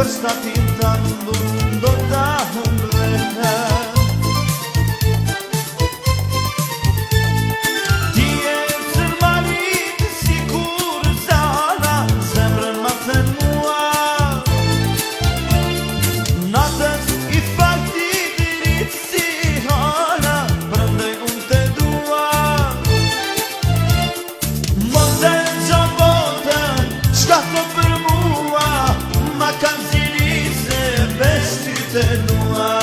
statin të ndu do ta humbleta. Ti e cërmarit si kur zana, zemrën ma të mua. Natës i fakti dirit si hana, prandaj unë te dua. Mos e gjo botën, shka thot për mua, ma kam zili se besti te dua.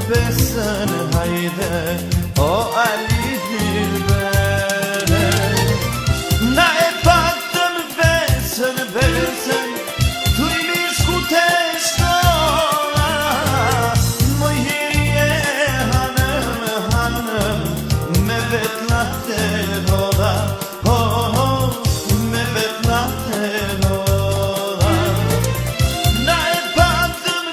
Besën hajde, o Ali Dilbere. Na e patëm besën, tu i mishku te shkolla. Moj hirje hanëm, me vetla te roda. Me vetla te roda. Na e patëm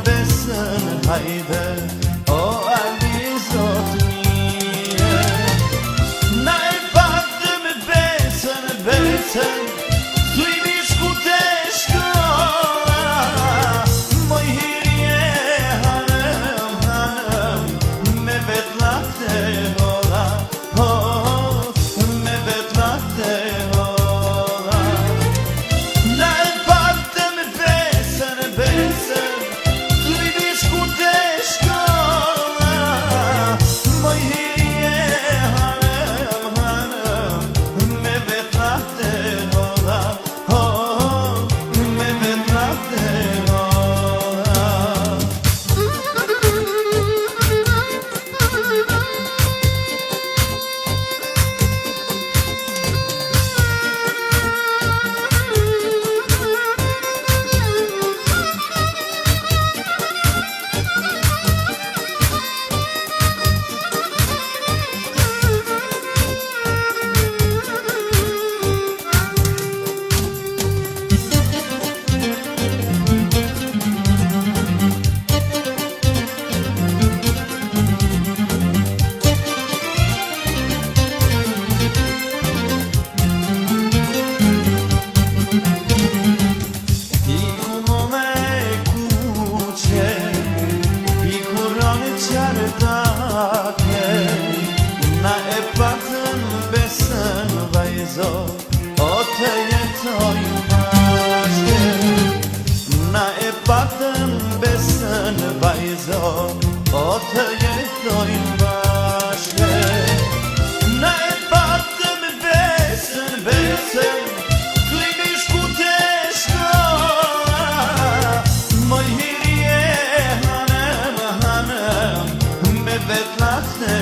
besën, hajde, o Ali zot mije. Na e patëm besën, tu i mishku te shkolla. Moj hirje hanëm, me vetla te roda. Me vetla te roda. Na e patëm besën, na e patëm besën vajzo, o të jetojmë bashkë. Na e patëm besën vajzo, o të jetojmë bashkë. Na e patëm besën, tu i mishku te shkolla. Moj hirje hanëm, me vetla te